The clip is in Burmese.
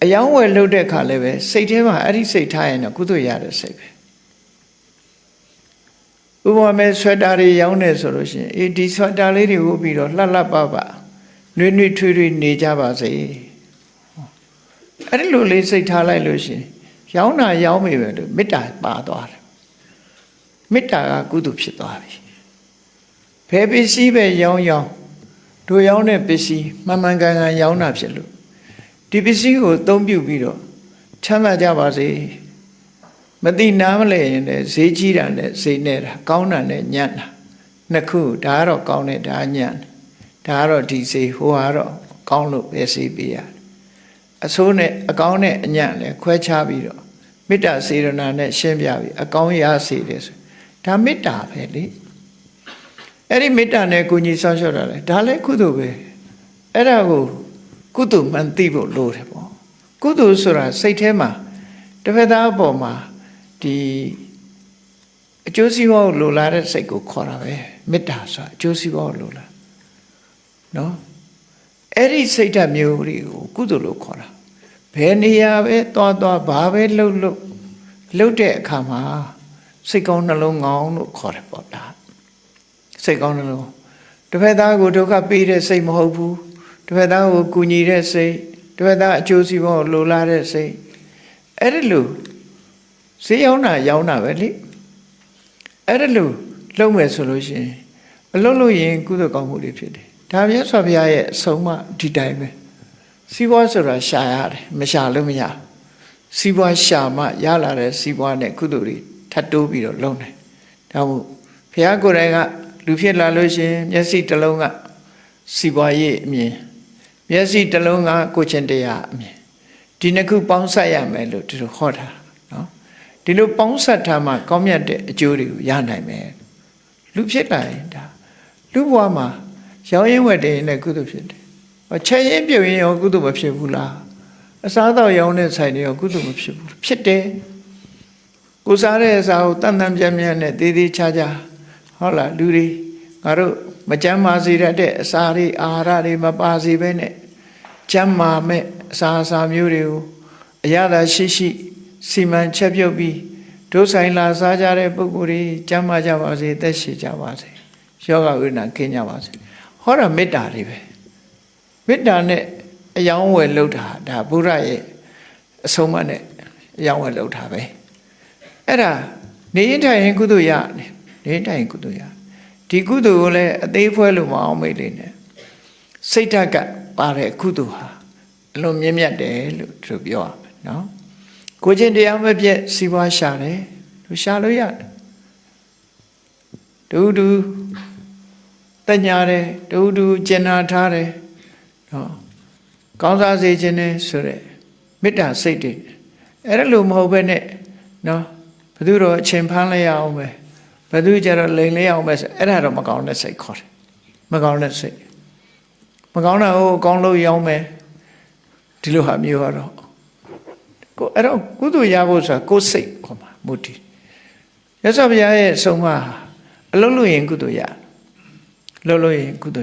အယောင်းဝယ်လှုပ်တဲ့ခါလည်းပဲစိတ်ထဲမှာအဲ့ဒီစိတ်ထားရင်တော့ကုသိုလ်ရတဲ့စိတ်ပဲဥပမာဆွဲတာတွေရောင်းနေဆိုလို့ရှိရင်အေးဒီဆွဲတာလေးတွေဝတ်ပြီးတော့လှလှပပနှွေးနှွေးထွေးထွေးနေကြပါစေအဲ့ဒီလိုလေးစိတ်ထားလိုက်လို့ရှိရင်ရောင်းတာရောင်းမိပဲလို့မေတ္တာပါသွားတယ်မေတ္တာကကုသိုလ်ဖြစ်သွားပြီဘယ်ပစ္စည်းပဲရောင်းတို့ရောင်းတဲ့ပစ္စည်းမှန်မှန်ကန်ကန်ရောင်းတာဖြစ်လို့ဒီပစ္စည်းကိုအသုံးပြုပြီးတော့ချမ်းသာကြပါစေမသိနားမလဲရင်လည်းဈေးကြီးတာနဲ့ဈေးနေတာကောင်းတာနဲ့ညံ့တာနှစ်ခုဒါကတော့ကောင်းတယ်ဒါညံ့ဒါကတော့ဒီဈေးဟိုကတော့ကောင်းလို့ပဲဈေးပေးရတယ်အဆိုးနဲ့အကောင်းနဲ့အညံ့လည်းခွဲခြားပြီးတော့မေတ္တာစေရနာနဲ့ရှင်းပြပြီးအကောင်းရစေတယ်ဆိုဒါမေတ္တာပဲလေအဲ့ဒီမေတ္တာနဲ့ကိုကြီးဆောင်းလျှော့တာလေဒါလည်းကုသိုလ်ပဲအဲ့ဒါကိုကုသိုလ်မှန်သိဖို့လိုတယ်ပေါ့ကုသိုလ်ဆိုတာစိတ်ထဲမှာတစ်ဖက်သားအပေါ်မှာဒီအကျိုးစီးပွားကိုလိုလားတဲ့စိတ်ကိုခေါ်တာပဲမေတ္တာဆိုတာအကျိုးစီးပွားကိုလိုလားနော်အဲ့ဒီစိတ်ဓာတ်မျိုးတွေကိုကုသိုလ်လို့ခေါ်တာဘယ်နေရာပဲသွားဘာပဲလှုပ်တဲ့အခါမှာစိတ်ကောင်းနှလုံးကောင်းလို့ခေါ်တယ်ပေါ့ဒါစိတ်ကောင်းနှလုံးတစ်ဖက်သားကိုဒုက္ခပေးတဲ့စိတ်မဟုတ်ဘူးတစ်ဖက်သားကိုကူညီတဲ့စိတ်တစ်ဖက်သားအကျိုးစီးပွားကိုလိုလားတဲ့စိတ်အဲ့ဒီလိုဈေးရောင်းတာပဲလေအဲ့ဒါလို့လုံးမယ်ဆိုလို့ရှိရင်အလုံးလို့ရင်ကုသိုလ်ကောင်းမှုတွေဖြစ်တယ်ဒါမြတ်စွာဘုရားရဲ့အဆုံးအမဒီတိုင်းပဲစီးပွားဆိုတာရှာရတယ်မရှာလို့မရစီးပွားရှာမှရလာတဲ့စီးပွားနဲ့ကုသိုလ်တွေထပ်တိုးပြီးတော့လုံးတယ်ဒါမို့ဘုရားကိုယ်တိုင်ကလူဖြစ်လာလို့ရှိရင်မျက်စိတစ်လုံးကစီးပွားရေးအမြင်မျက်စိတစ်လုံးကကိုချင်းတရားအမြင်ဒီနှစ်ခုပေါင်းစပ်ရမယ်လို့သူတို့ဟောတာနော်ဒီလိုပေါင်းစပ်ထားမှကောင်းမြတ်တဲ့အကျိုးတွေကိုရနိုင်မယ်လူဖြစ်လာရင်ဒါလူဘဝမှာရောင်းရင်ဝယ်တယ်နဲ့ကုသိုလ်ဖြစ်တယ်ချက်ရင်ပြုတ်ရင်ရောကုသိုလ်မဖြစ်ဘူးလားအစားအသောက်ရောင်းတဲ့ဆိုင်တွေရောကုသိုလ်မဖြစ်ဘူးဖြစ်တယ်ကိုစားတဲ့အစာကိုတန်တန်ပြန့်ပြန့်နဲ့သေးသေးချာချာဟုတ်လားလူတွေငါတို့မကြမ်းမာစေတဲ့အစာတွေအာဟာရတွေမပါစေဘဲနဲ့ကြမ်းမာမဲ့အစာမျိုးတွေကိုအရသာရှိစီမံချက်ပြုတ်ပြီးဒုဆိုင်လာစားကြတဲ့ပုဂ္ဂိုလ်တွေကြမ်းမာကြပါစေသက်ရှိကြပါစေယောဂဝိနာကင်းကြပါစေဟောတာမေတ္တာတွေပဲမေတ္တာနဲ့အယောင်းဝယ်လုပ်တာဒါဘုရားရဲ့အဆုံးအမနဲ့အယောင်းဝယ်လုပ်တာပဲအဲ့ဒါနေရင်ထိုင်ရင်ကုသိုလ်ရတယ်နေရင်ထိုင်ရင်ကုသိုလ်ရဒီကုသိုလ်ကိုလည်းအသေးဖွဲလို့မအောင်မိတ်လေးနဲ့စိတ်ဓာတ်ကပါတဲ့ကုသိုလ်ဟာအလွန်မြင့်မြတ်တယ်လို့သူပြောရမယ်နော်ကိုချင်းတရားမပြည့်စီးပွားရှာတယ်သူရှာလို့ရတယ်တူတညာတယ်တူကျင်နာထားတယ်နော်ကောင်းစားစေခြင်းနဲ့ဆိုတဲ့မေတ္တာစိတ်တွေအဲ့ဒါလို့မဟုတ်ပဲနဲ့နော်ဘယ်သူတော့အချိန်ဖမ်းလိုက်ရအောင်ပဲဘယ်သူကြတော့လိန်လိုက်အောင်ပဲဆိုအဲ့ဒါတော့မကောင်းတဲ့စိတ်ခေါ်တယ်မကောင်းတဲ့စိတ်မကောင်းတာကိုအကောင်းလို့ရောင်းမယ်ဒီလိုဟာမျိုးကတော့ကိုအဲ့တော့ကုသိုလ်ရဖို့ဆိုတာကိုယ်စိတ်ခေါ်မှာမူတည်ရသော်ဘုရားရဲ့ဆုံးမအလုံးလို့ရင်ကုသိုလ်ရလုံးလို့ရင်ကုသိုလ်